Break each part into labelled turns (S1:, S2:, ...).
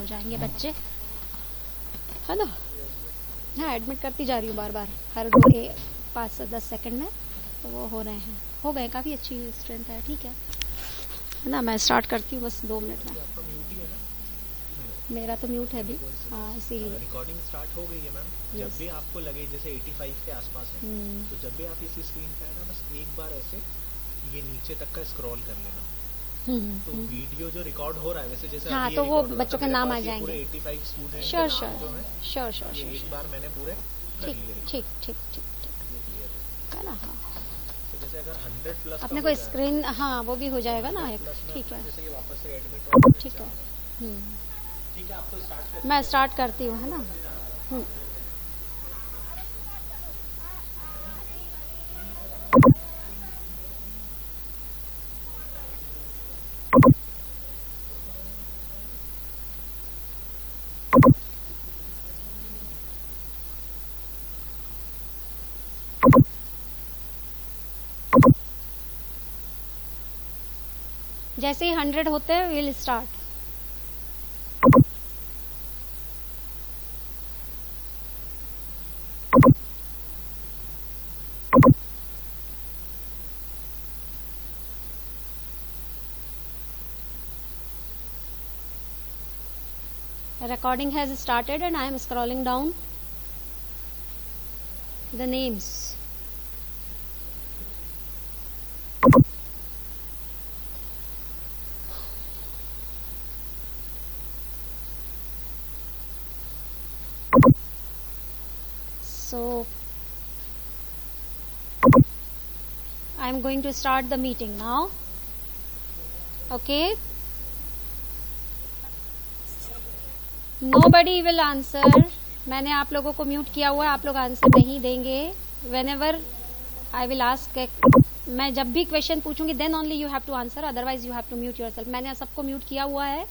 S1: जाएंगे बच्चे, है ना। हाँ, एडमिट करती जा रही हूँ बार बार, हर 5 से 10 सेकंड में, तो वो हो रहे हैं, हो गए, काफ़ी अच्छी स्ट्रेंथ है, ठीक है ना। मैं स्टार्ट करती हूँ बस 2 मिनट में। मेरा तो म्यूट है भी, हाँ, इसीलिए।
S2: रिकॉर्डिंग स्टार्ट हो गई है मैम। जब भी आपको लगे जैसे 85 के आसपास है, तो जब भी आप इसी स्क्रीन पे है ना, बस एक बार ऐसे ये नीचे तक का स्क्रॉल कर लेना, तो वीडियो जो रिकॉर्ड हो रहा है वैसे जैसे
S1: हाँ, तो वो बच्चों के नाम आ जाएंगे।
S2: 85 स्टूडेंट
S1: श्योर
S2: जो है,
S1: श्योर
S2: एक बार मैंने पूरे कर लिए।
S1: ठीक है ना। हाँ,
S2: तो जैसे अगर 100 प्लस
S1: अपने को स्क्रीन, हाँ, वो भी हो जाएगा ना एक, ठीक है,
S2: जैसे ये वापस से एडमिट,
S1: ठीक है।
S2: ठीक है, आपको स्टार्ट
S1: मैं स्टार्ट करती हूँ, है ना। जैसे ही 100 होते हैं will start. Recording has started and I am scrolling down the names. So I am going to start the meeting now. Okay. Nobody will answer. मैंने आप लोगों को म्यूट किया हुआ है, आप लोग आंसर नहीं देंगे। Whenever I will ask, मैं जब भी क्वेश्चन पूछूंगी then only you have to answer, otherwise you have to mute yourself. मैंने सबको म्यूट किया हुआ है,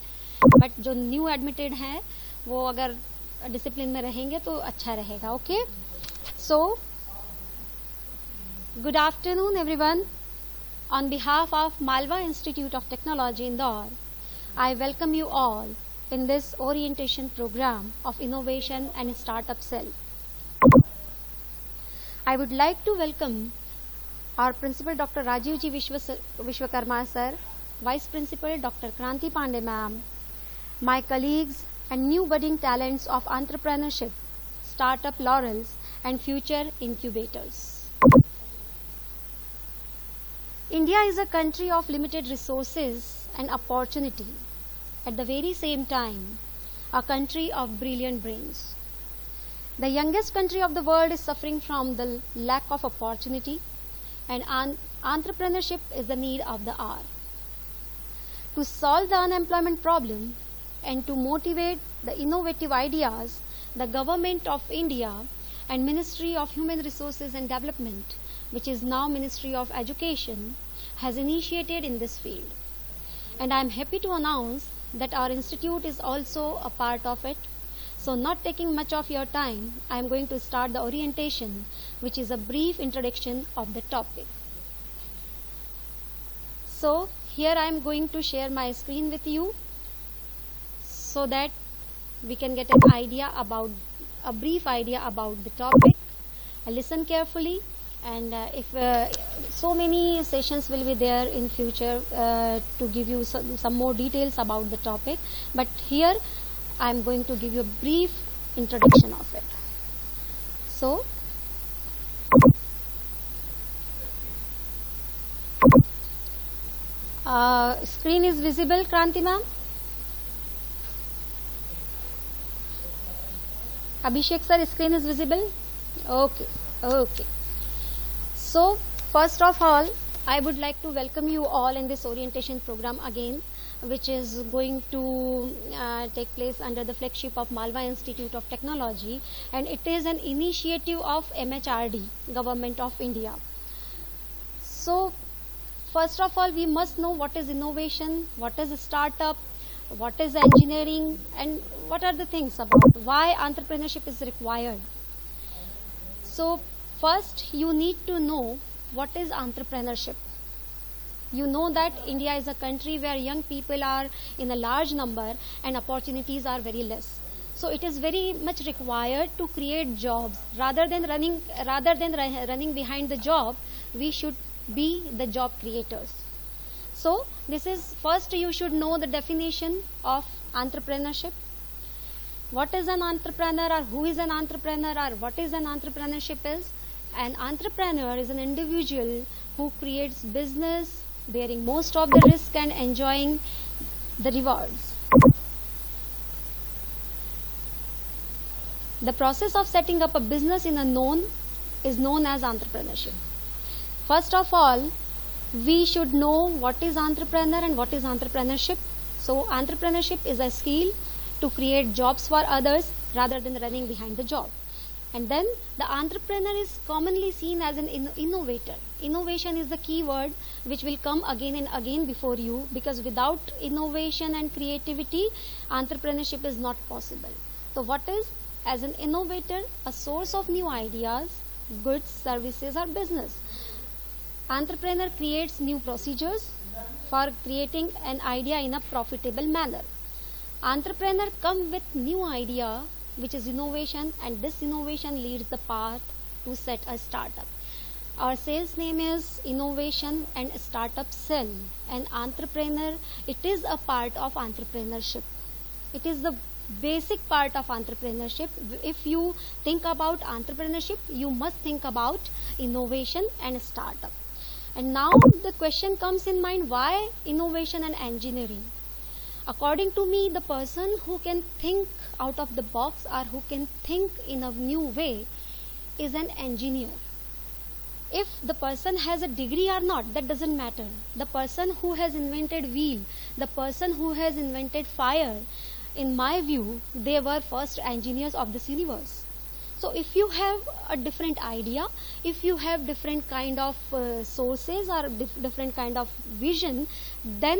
S1: बट जो न्यू एडमिटेड हैं वो अगर डिसिप्लिन में रहेंगे तो अच्छा रहेगा। Okay, so good afternoon everyone. On behalf of Malwa Institute of Technology, Indore, I welcome you all in this orientation program of Innovation and Startup Cell. I would like to welcome our Principal Dr. Rajiv Ji Vishwakarma Sir, Vice Principal Dr. Kranti Pandey Ma'am, my colleagues and new budding talents of entrepreneurship, startup laurels and future incubators. India is a country of limited resources and opportunity. At the very same time, a country of brilliant brains. The youngest country of the world is suffering from the lack of opportunity, and entrepreneurship is the need of the hour. To solve the unemployment problem and to motivate the innovative ideas, the Government of India and Ministry of Human Resources and Development, which is now Ministry of Education, has initiated in this field. And I am happy to announce that our institute is also a part of it. So not taking much of your time, I am going to start the orientation, which is a brief introduction of the topic. So here I am going to share my screen with you so that we can get an idea about, a brief idea about the topic. Listen carefully, and if so many sessions will be there in future to give you some more details about the topic, but here I am going to give you a brief introduction of it. So screen is visible, Kranti ma'am? Abhishek sir, screen is visible? Okay. So first of all, I would like to welcome you all in this orientation program again, which is going to take place under the flagship of Malwa Institute of Technology, and it is an initiative of MHRD, Government of India. So first of all, we must know what is innovation, what is a startup, what is engineering, and what are the things about why entrepreneurship is required. So first, you need to know what is entrepreneurship. Entrepreneurship is the meaning of entrepreneur. Entrepreneur means to do something, to do something. Entrepreneur means to do something. So first you need to know what is entrepreneurship. Entrepreneurship is the meaning of entrepreneurship. So first you need to know what is entrepreneurship. You know that India is a country where young people are in a large number and opportunities are very less. So it is very much required to create jobs. Rather than running behind the job, we should be the job creators. So this is, first you should know the definition of entrepreneurship. What is an entrepreneur, or who is an entrepreneur, or what is an entrepreneurship is? An entrepreneur is an individual who creates business, bearing most of the risk and enjoying the rewards. The process of setting up a business is known as entrepreneurship. First of all, we should know what is entrepreneur and what is entrepreneurship. So entrepreneurship is a skill to create jobs for others rather than running behind the job. And then the entrepreneur is commonly seen as an innovator. Innovation is the key word which will come again and again before you, because without innovation and creativity, entrepreneurship is not possible. So what is? As an innovator, a source of new ideas, goods, services or business. Entrepreneur creates new procedures for creating an idea in a profitable manner. Entrepreneur come with new idea, which is innovation, and this innovation leads the path to set a startup. Our sales name is Innovation and Startup Cell. And entrepreneur, it is a part of entrepreneurship. It is the basic part of entrepreneurship. If you think about entrepreneurship, you must think about innovation and startup. And now the question comes in mind, why innovation and engineering? According to me, the person who can think out of the box or who can think in a new way is an engineer. If the person has a degree or not, that doesn't matter. The person who has invented wheel, the person who has invented fire, in my view, they were first engineers of this universe. So if you have a different idea, if you have different kind of sources or different kind of vision, then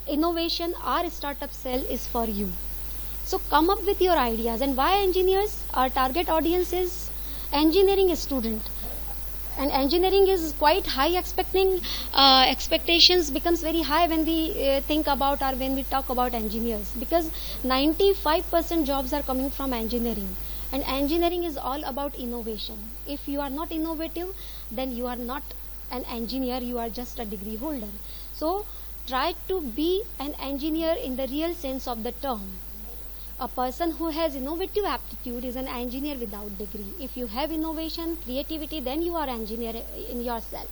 S1: innovation or startup cell is for you. So come up with your ideas. And why engineers? Our target audience is engineering student. And engineering is quite high, expectations becomes very high when we think about or when we talk about engineers, because 95% jobs are coming from engineering, and engineering is all about innovation. If you are not innovative, then you are not an engineer, you are just a degree holder. So try to be an engineer in the real sense of the term. A person who has innovative aptitude is an engineer without degree. If you have innovation, creativity, then you are engineer in yourself.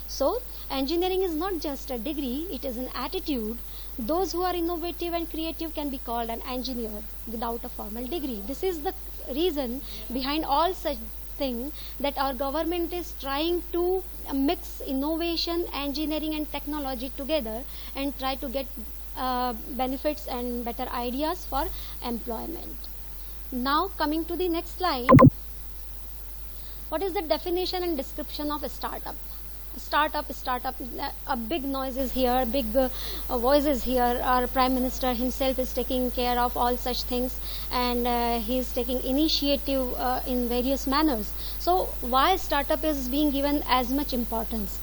S1: So engineering is not just a degree, it is an attitude. Those who are innovative and creative can be called an engineer without a formal degree. This is the reason behind all such things, that our government is trying to mix innovation, engineering and technology together and try to get benefits and better ideas for employment. Now coming to the next slide, what is the definition and description of a startup? Startup, a big noise is here, big voice is here. Our Prime Minister himself is taking care of all such things, and he is taking initiative in various manners. So why startup is being given as much importance?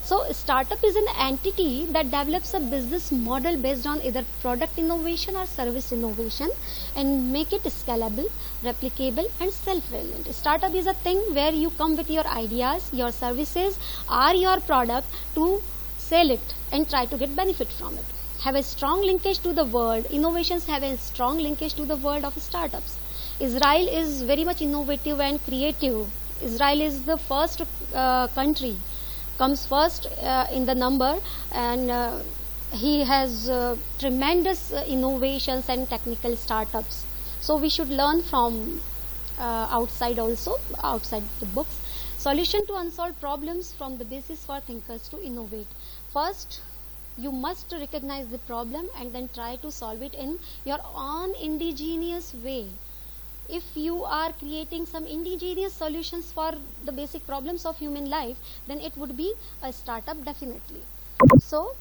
S1: So startup is an entity that develops a business model based on either product innovation or service innovation and make it scalable, replicable and self-reliant. Startup is a thing where you come with your ideas, your services or your product to sell it and try to get benefit from it. Have a strong linkage to the world. Innovations have a strong linkage to the world of startups. Israel is very much innovative and creative. Israel is the first country, comes first in the number, and he has tremendous innovations and technical startups. So we should learn from outside also, outside the books. Solution to unsolved problems from the basis for thinkers to innovate. First, you must recognize the problem and then try to solve it in your own indigenous way. If you are creating some indigenous solutions for the basic problems of human life, then it would be a startup definitely. So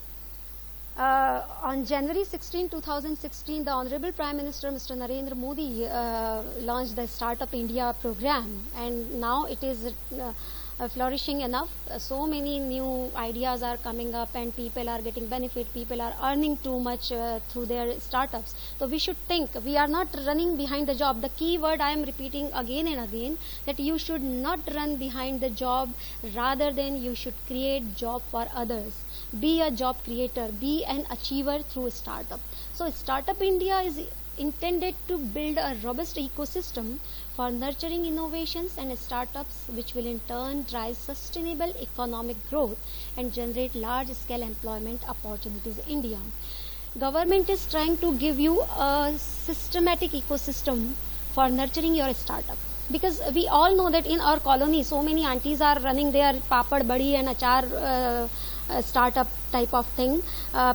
S1: on January 16, 2016, the Honorable Prime Minister Mr. Narendra Modi launched the Startup India program, and now it is flourishing enough. So many new ideas are coming up and people are getting benefit, people are earning too much through their startups. So we should think, we are not running behind the job. The key word I am repeating again and again, that you should not run behind the job, rather than you should create job for others. Be a job creator, be an achiever through startup. So Startup India is intended to build a robust ecosystem for nurturing innovations and startups, which will in turn drive sustainable economic growth and generate large scale employment opportunities in India. Government is trying to give you a systematic ecosystem for nurturing your startup, because we all know that in our colony so many aunties are running their papad, badi and achar startup type of thing.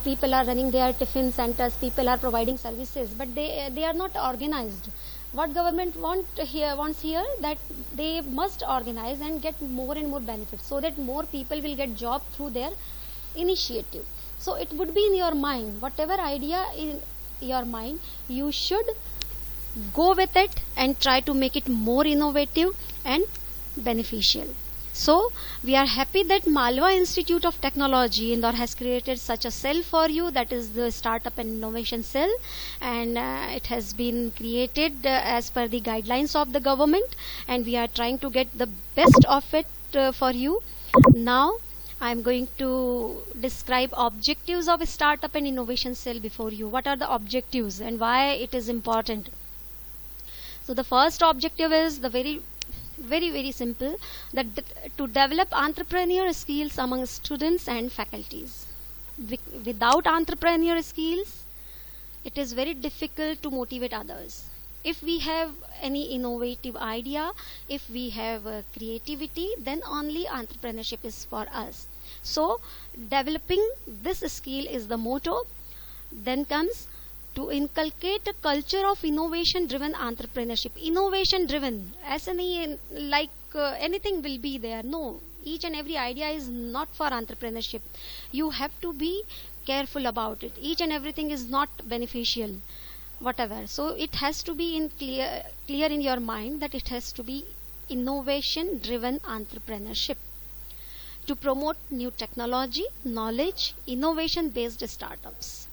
S1: People are running their tiffin centers, people are providing services, but they are not organized. What government wants here, that they must organize and get more and more benefits, so that more people will get job through their initiative. So it would be in your mind, whatever idea in your mind, you should go with it and try to make it more innovative and beneficial. So we are happy that Malwa Institute of Technology Indore has created such a cell for you, that is the Startup and Innovation Cell, and it has been created as per the guidelines of the government, and we are trying to get the best of it for you. Now I am going to describe objectives of a Startup and Innovation Cell before you. What are the objectives and why it is important? So the first objective is the very simple, that to develop entrepreneurial skills among students and faculties. Without entrepreneurial skills, it is very difficult to motivate others. If we have any innovative idea, if we have creativity, then only entrepreneurship is for us. So developing this skill is the motto. Then comes to inculcate a culture of innovation driven entrepreneurship. Innovation driven, as anything will be there. No, each and every idea is not for entrepreneurship. You have to be careful about it. Each and everything is not beneficial, whatever. So it has to be in clear in your mind that it has to be innovation driven entrepreneurship. To promote new technology, knowledge, innovation based startups.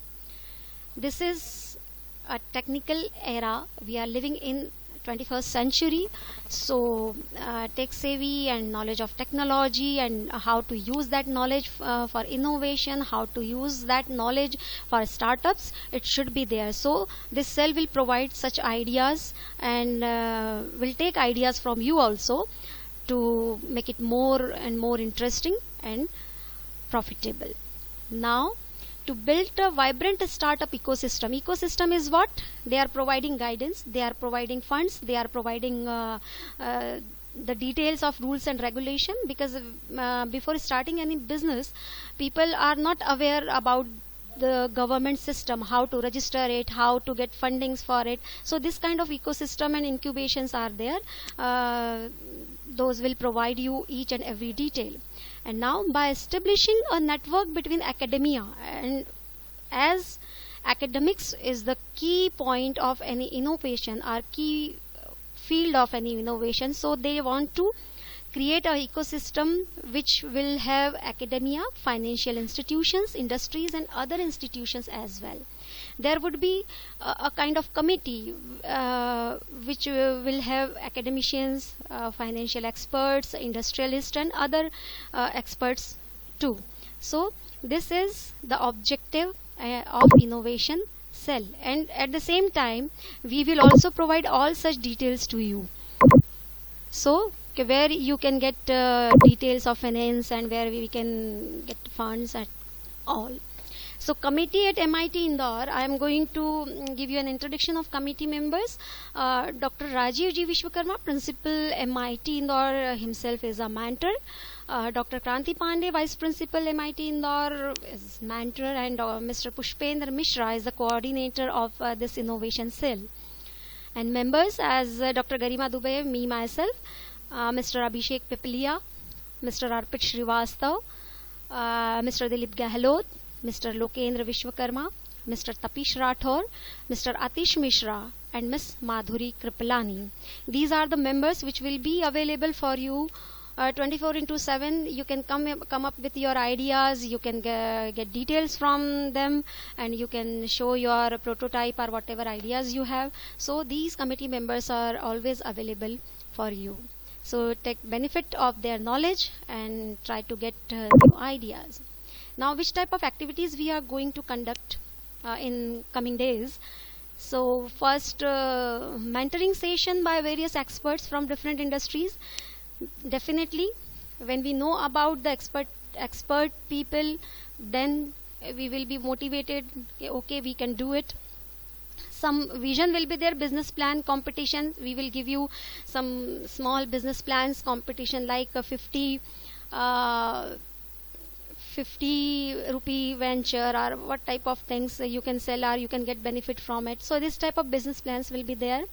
S1: This is a technical era. We are living in 21st century. So tech savvy and knowledge of technology and how to use that knowledge for innovation, how to use that knowledge for startups, it should be there. So this cell will provide such ideas and will take ideas from you also to make it more and more interesting and profitable. Now, to build a vibrant startup ecosystem. Ecosystem is what? They are providing guidance, they are providing funds, they are providing the details of rules and regulation, because before starting any business, people are not aware about the government system, how to register it, how to get fundings for it. So this kind of ecosystem and incubations are there. Those will provide you each and every detail. And now, by establishing a network between academia, and as academics is the key point of any innovation or key field of any innovation, so they want to create an ecosystem which will have academia, financial institutions, industries and other institutions as well. There would be a kind of committee which will have academicians, financial experts, industrialists and other experts too. So this is the objective of innovation cell, and at the same time we will also provide all such details to you. So where you can get details of finance and where we can get funds at all. So committee at MIT Indore, I am going to give you an introduction of committee members. Dr. Rajiv G. Vishwakarma, Principal MIT Indore, himself is a mentor. Dr. Kranti Pandey, Vice Principal MIT Indore, is mentor, and Mr. Pushpendra Mishra is the coordinator of this innovation cell. And members as Dr. Garima Dubey, me myself, Mr. Abhishek Pipalia, Mr. Arpit Srivastav, Mr. Dilip Gahlot, Mr. Lokendra Vishwakarma, Mr. Tapish Rathore, Mr. Atish Mishra and Ms. Madhuri Kripalani. These are the members which will be available for you 24/7. You can come up with your ideas, you can get details from them, and you can show your prototype or whatever ideas you have. So these committee members are always available for you. So take benefit of their knowledge and try to get new ideas. Now, which type of activities we are going to conduct in coming days? So first, mentoring session by various experts from different industries. Definitely, when we know about the expert people, then we will be motivated. Okay, we can do it. Some vision will be there, business plan competition. We will give you some small business plans competition, like a 50 rupee venture, or what type of things you can sell or you can get benefit from it. So this type of business plans will be there.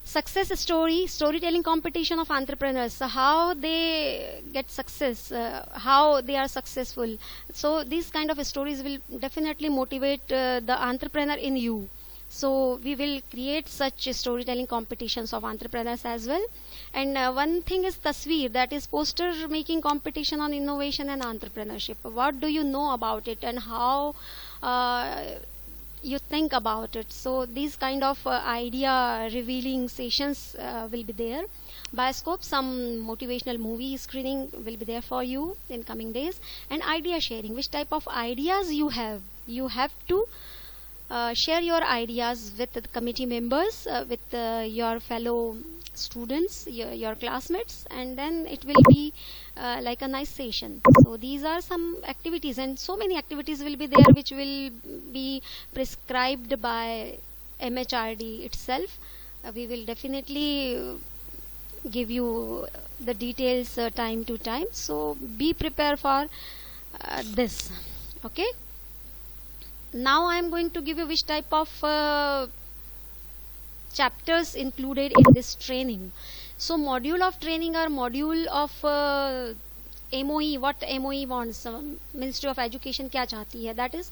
S1: Success storytelling competition of entrepreneurs. So how they get success, how they are successful. So these kind of stories will definitely motivate the entrepreneur in you. So we will create such storytelling competitions of entrepreneurs as well. And one thing is tasveer, that is poster making competition on innovation and entrepreneurship. What do you know about it, and how you think about it? So these kind of idea revealing sessions will be there. Bioscope, some motivational movie screening will be there for you in coming days. And idea sharing, which type of ideas you have to share your ideas with the committee members, with your fellow students, your classmates, and then it will be like a nice session. So these are some activities, and so many activities will be there which will be prescribed by MHRD itself. We will definitely give you the details time to time, so be prepared for this. Okay, now I am going to give you which type of chapters included in this training. So module of training or module of MOE, what MOE wants, Ministry of Education kya chahti hai, that is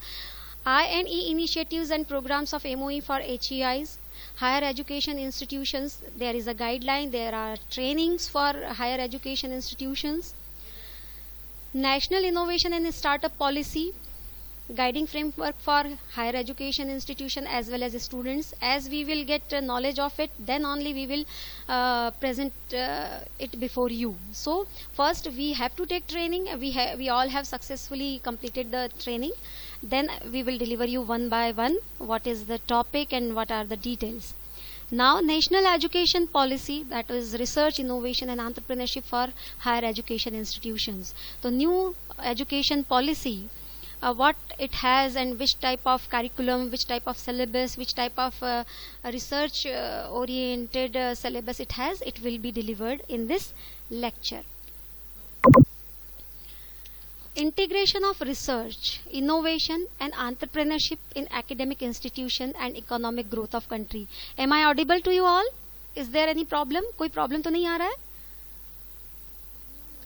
S1: I&E initiatives and programs of MOE for HEIs, higher education institutions. There is a guideline, there are trainings for higher education institutions. National Innovation and Startup Policy, guiding framework for higher education institution as well as students. As we will get knowledge of it, then only we will present it before you. So first we have to take training. We all have successfully completed the training. Then we will deliver you one by one what is the topic and what are the details. Now, National Education Policy, that is research, innovation and entrepreneurship for higher education institutions. The new education policy, what it has and which type of curriculum, which type of syllabus, which type of research oriented syllabus it has, it will be delivered in this lecture. Integration of research, innovation and entrepreneurship in academic institution and economic growth of country. Am I audible to you all? Is there any problem? कोई problem तो नहीं आ रहा है?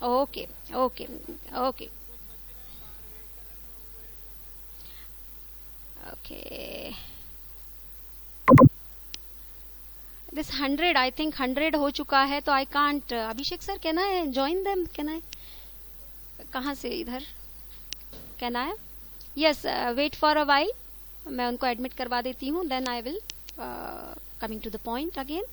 S1: Okay, okay, okay. Okay. This 100, I think 100 हो चुका है, तो I can't. Abhishek sir, can I join them? Can I? कहाँ से इधर? Can I? Yes. Wait for a while. मैं उनको admit करवा देती हूँ. Then I will coming to the point again.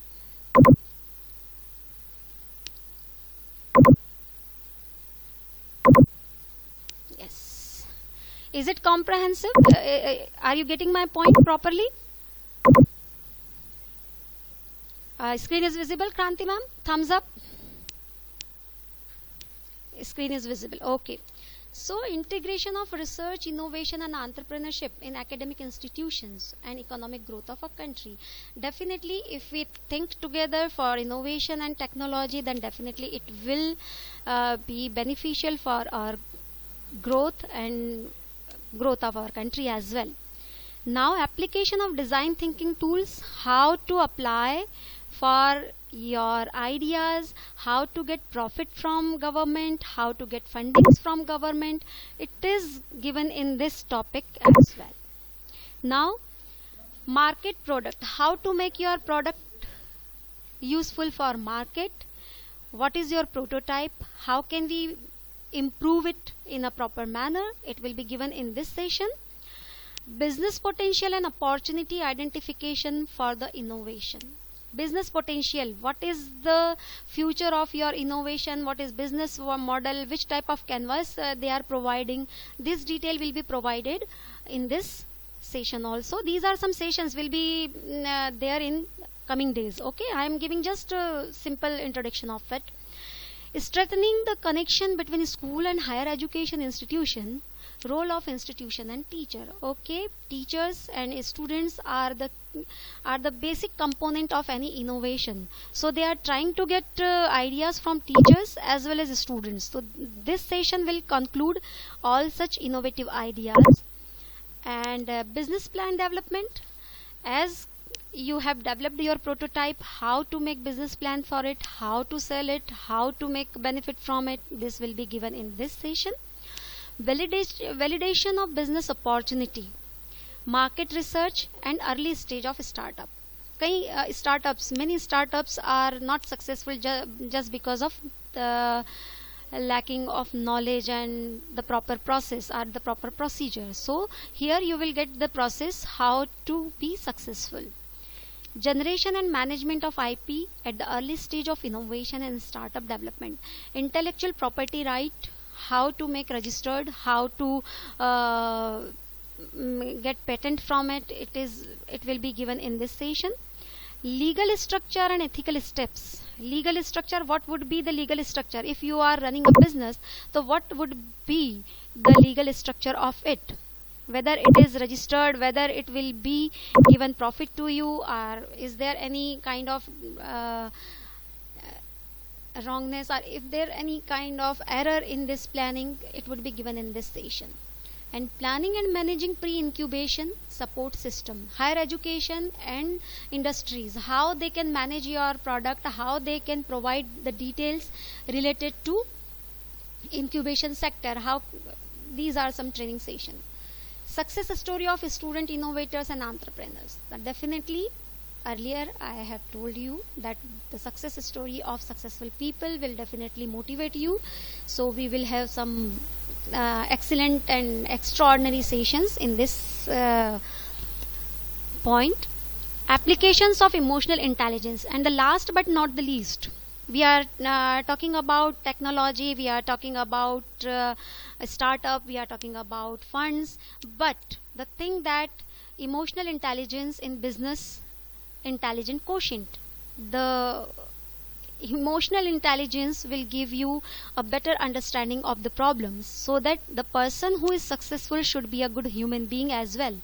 S1: Yes. Is it comprehensive? Are you getting my point properly? Screen is visible, Kranti ma'am? Thumbs up. Screen is visible. Okay. So integration of research, innovation and entrepreneurship in academic institutions and economic growth of a country. Definitely if we think together for innovation and technology, then definitely it will be beneficial for our growth and growth of our country as well. Now, application of design thinking tools, how to apply for your ideas, how to get profit from government, how to get fundings from government. It is given in this topic as well. Now, market product, how to make your product useful for market, what is your prototype, how can we improve it in a proper manner, it will be given in this session. Business potential and opportunity identification for the innovation. Business potential, what is the future of your innovation, what is business model, which type of canvas they are providing, this detail will be provided in this session also. These are some sessions will be there in coming days. Okay, I am giving just a simple introduction of it. Strengthening the connection between school and higher education institution, role of institution and teacher. Okay, teachers and students are the basic component of any innovation, so they are trying to get ideas from teachers as well as students. So this session will conclude all such innovative ideas. And business plan development, as you have developed your prototype, how to make business plan for it, how to sell it, how to make benefit from it, this will be given in this session. Validation of business opportunity, market research and early stage of startup. Many startups are not successful just because of the lacking of knowledge and the proper process or the proper procedure. So here you will get the process how to be successful. Generation and management of IP at the early stage of innovation and startup development. Intellectual property right, how to make registered, how to get patent from it, it will be given in this session. Legal structure and ethical steps. Legal structure, what would be the legal structure? If you are running a business, so what would be the legal structure of it? Whether it is registered, whether it will be given profit to you, or is there any kind of wrongness, or if there any kind of error in this planning, it would be given in this session. And planning and managing pre-incubation support system, higher education and industries, how they can manage your product, how they can provide the details related to incubation sector, how these are some training sessions. Success story of student innovators and entrepreneurs. But definitely earlier I have told you that the success story of successful people will definitely motivate you. So we will have some excellent and extraordinary sessions in this point. Applications of emotional intelligence. And the last but not the least, we are talking about technology, we are talking about a startup, we are talking about funds, but the thing that emotional intelligence in business, intelligent quotient, the emotional intelligence will give you a better understanding of the problems, so that the person who is successful should be a good human being as well.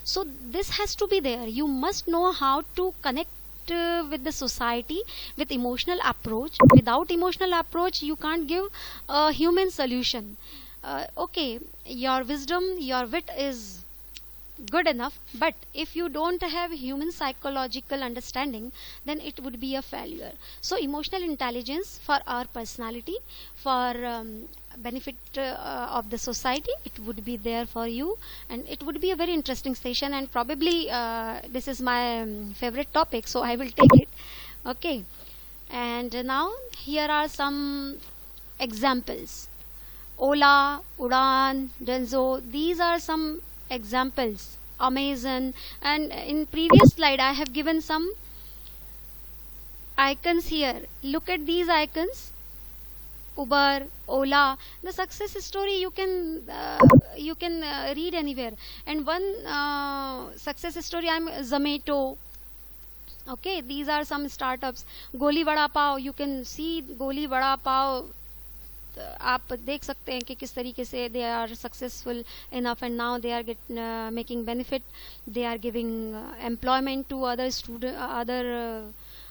S1: So this has to be there. You must know how to connect with the society with emotional approach. Without emotional approach you can't give a human solution. Okay, your wisdom, your wit is good enough, but if you don't have human psychological understanding, then it would be a failure. So emotional intelligence for our personality, for benefit of the society, it would be there for you, and it would be a very interesting session, and probably this is my favorite topic, so I will take it. Okay, and now here are some examples. Ola, Udan, Denzo, these are some examples. Amazon, and in previous slide I have given some icons here. Look at these icons. Uber, Ola, the success story you can read anywhere. And one success story, I'm Zomato. Okay, these are some startups. Goli Vada Pav, you can see Goli Vada Pav. आप देख सकते हैं कि किस तरीके से they are successful enough, and now they are making benefit, they are giving employment to other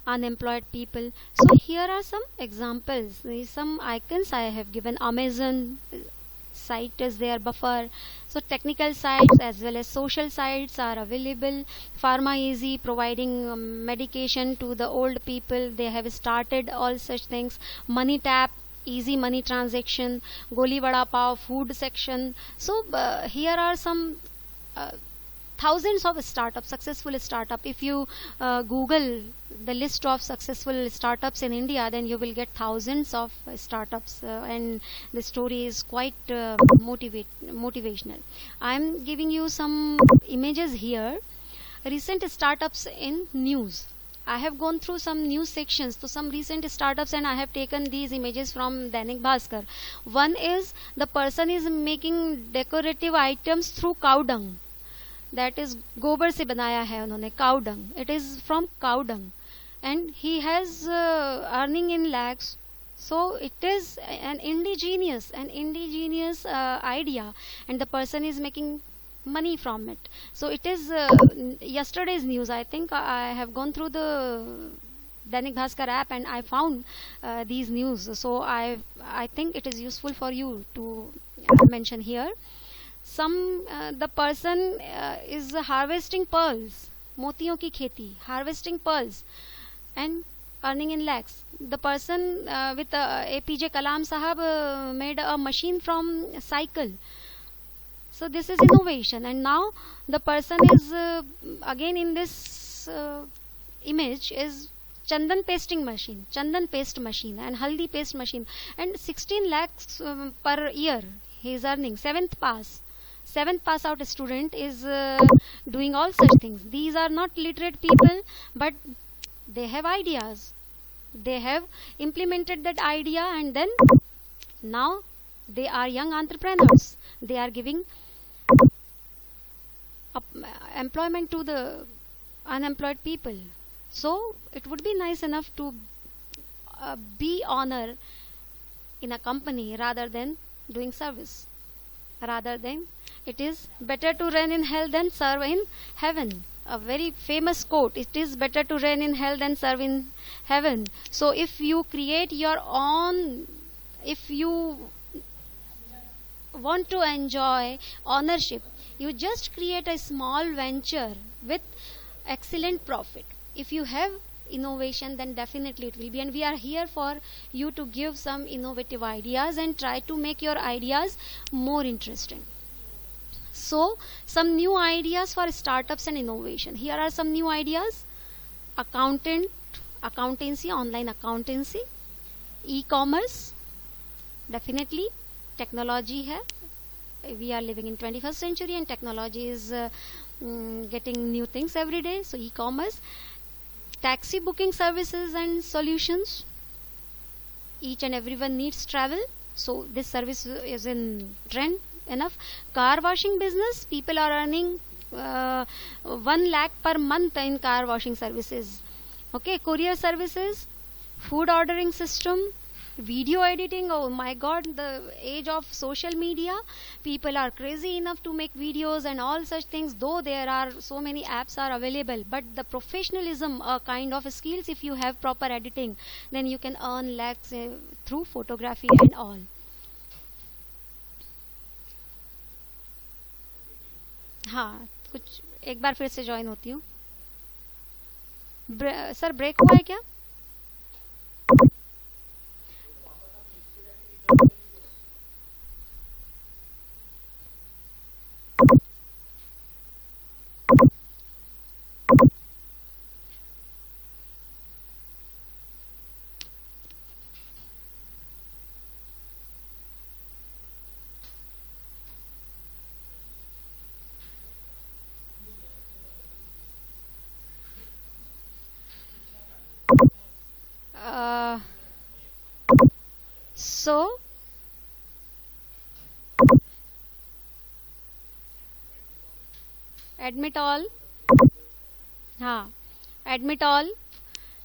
S1: unemployed people. So here are some examples, some icons I have given. Amazon site is there, Buffer. So technical sites as well as social sites are available. Pharma Easy, providing medication to the old people, they have started all such things. Money Tap, easy money transaction. Goli Vada Pav, food section. So here are some thousands of startups, successful startup. If you Google the list of successful startups in India, then you will get thousands of startups, and the story is quite motivational. I am giving you some images here. Recent startups in news. I have gone through some news sections to some recent startups, and I have taken these images from Dainik Bhaskar. One is the person is making decorative items through cow dung. That is gobar se banaya hai unhone, cow dung. It is from cow dung, and he has earning in lakhs. So it is an indigenous idea, and the person is making money from it. So it is yesterday's news. I think I have gone through the Dainik Bhaskar app and I found these news. So I think it is useful for you to mention here. Some the person is harvesting pearls, motiyon ki kheti, harvesting pearls and earning in lakhs. The person with APJ Kalam Sahab made a machine from cycle. So this is innovation. And now the person is again in this image is chandan pasting machine, chandan paste machine and haldi paste machine, and 16 lakhs per year he is earning. Seventh pass out student is doing all such things. These are not literate people, but they have ideas. They have implemented that idea, and then now they are young entrepreneurs. They are giving employment to the unemployed people. So it would be nice enough to be honor in a company rather than doing service. Rather than, it is better to reign in hell than serve in heaven. A very famous quote. It is better to reign in hell than serve in heaven. So if you create your own, if you want to enjoy ownership, you just create a small venture with excellent profit. If you have innovation, then definitely it will be, and we are here for you to give some innovative ideas and try to make your ideas more interesting. So some new ideas for startups and innovation. Here are some new ideas. Accountancy, online accountancy, e-commerce, definitely technology hai. We are living in 21st century and technology is getting new things every day. So e-commerce, taxi booking services and solutions. Each and everyone needs travel, so this service is in trend enough. Car washing business, people are earning 1 lakh per month in car washing services. Okay, courier services, food ordering system, video editing. Oh my god, the age of social media, people are crazy enough to make videos and all such things, though there are so many apps are available, but the professionalism, a kind of skills, if you have proper editing, then you can earn lakhs through photography and all. हाँ, कुछ एक बार फिर से join होती हूँ. Sir break हुआ है क्या? So admit all. हाँ, admit all.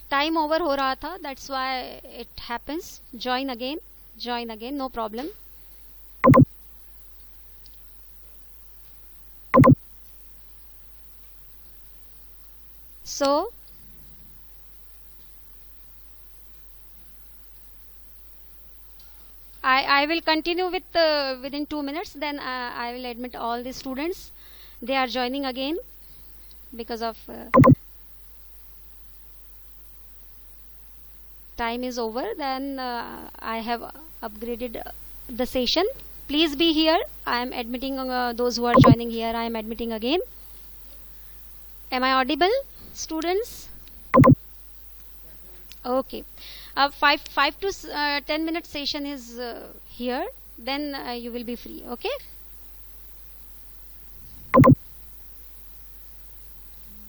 S1: Time over हो रहा था. That's why it happens. Join again. No problem. So I will continue with within 2 minutes. Then I will admit all the students. They are joining again because of time is over. Then I have upgraded the session. Please be here. I am admitting those who are joining here. I am admitting again. Am I audible, students? Okay. 5 to 10 minute session is here. Then you will be free. Okay.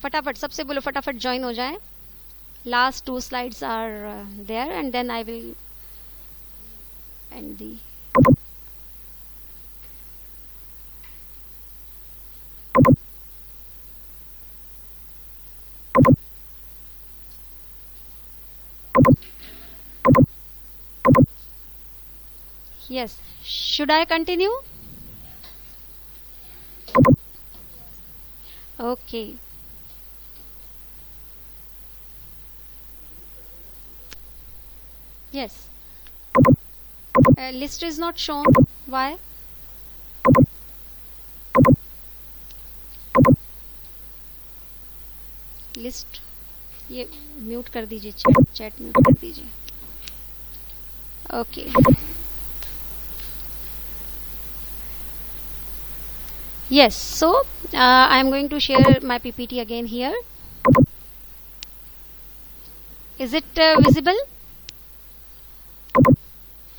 S1: फटाफट सबसे बोलो, फटाफट join हो जाए. Last 2 slides are there, and then I will end the. Yes. Should I continue? Okay. Yes. List is not shown. Why? List. ये mute कर दीजिए, chat mute कर दीजिए. Okay. Yes, so I am going to share my PPT again here. Is it visible?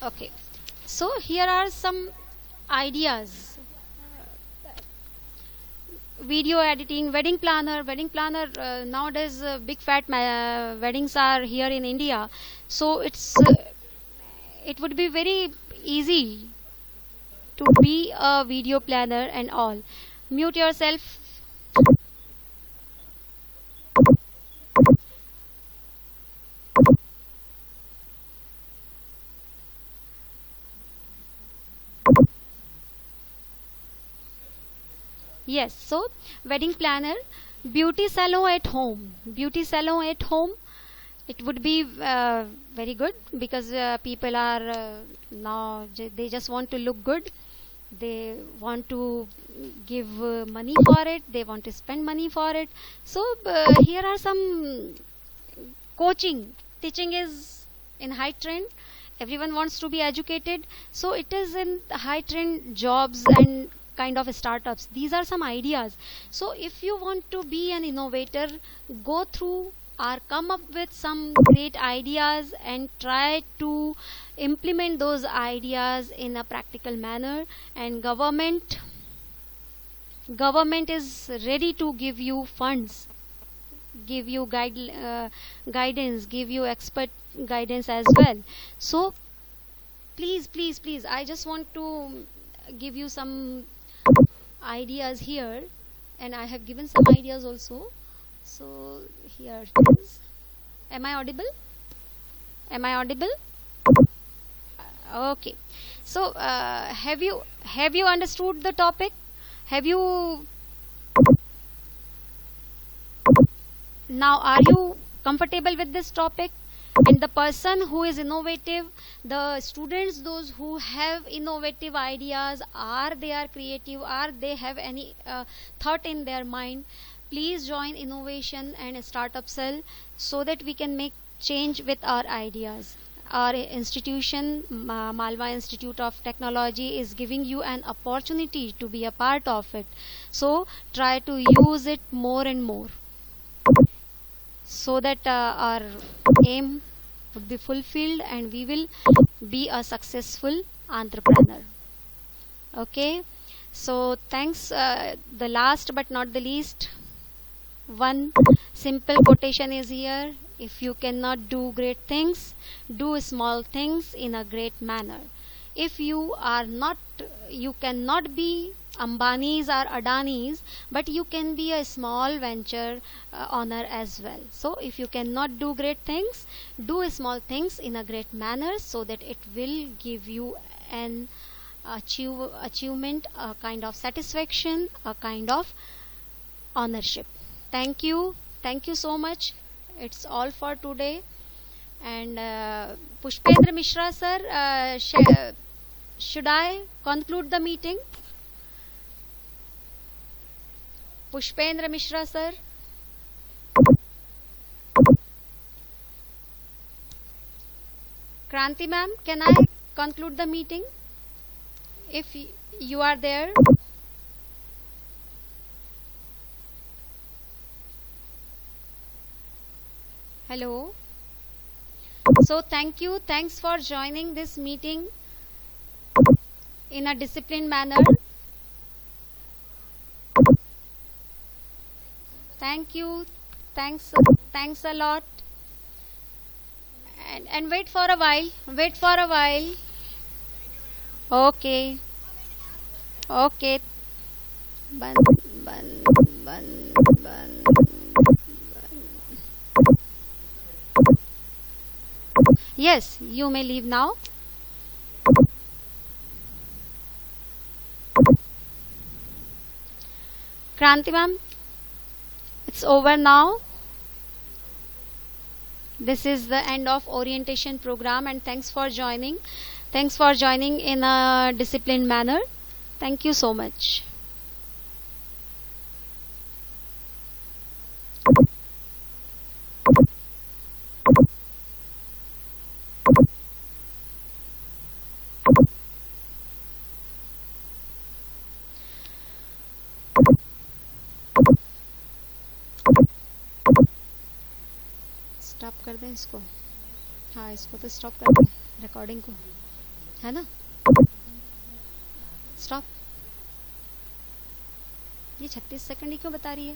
S1: Okay, so here are some ideas. Video editing, wedding planner. Nowadays big fat weddings are here in India, so it would be very easy to be a video planner and all. Mute yourself. Yes, so wedding planner, beauty salon at home. It would be very good, because people are now they just want to look good. They want to give money for it. They want to spend money for it. So here are some coaching. Teaching is in high trend. Everyone wants to be educated. So it is in high trend jobs and kind of startups. These are some ideas. So if you want to be an innovator, go through or come up with some great ideas and try to implement those ideas in a practical manner. And government is ready to give you funds, give you guidance, give you expert guidance as well. So please, I just want to give you some ideas here, and I have given some ideas also. So here it is. Am I audible? Okay. So have you understood the topic? Now are you comfortable with this topic? And the person who is innovative, the students, those who have innovative ideas, or they are creative, or they have any thought in their mind, please join innovation and startup cell, so that we can make change with our ideas. Our institution, Malwa Institute of Technology, is giving you an opportunity to be a part of it. So try to use it more and more, so that our aim would be fulfilled and we will be a successful entrepreneur. Okay, so thanks. The last but not the least, one simple quotation is here: if you cannot do great things, do small things in a great manner. If you cannot be Ambanis or Adanis, but you can be a small venture owner as well. So if you cannot do great things, do small things in a great manner, so that it will give you an achievement, a kind of satisfaction, a kind of ownership. Thank you so much. It's all for today. And Pushpendra Mishra sir, should I conclude the meeting? Pushpendra Mishra sir. Kranti ma'am, can I conclude the meeting if you are there? Hello. So thanks for joining this meeting in a disciplined manner. Thank you. Thanks a lot. And wait for a while. Wait for a while. Okay. Okay. Ban, ban, ban, ban, ban. Yes, you may leave now. Kranti ma'am, it's over now. This is the end of orientation program, and thanks for joining. Thanks for joining in a disciplined manner. Thank you so much. Stop कर दें इसको. हाँ, इसको तो stop कर दें, recording को, है ना. स्टॉप. ये 36 सेकंड ही क्यों बता रही है?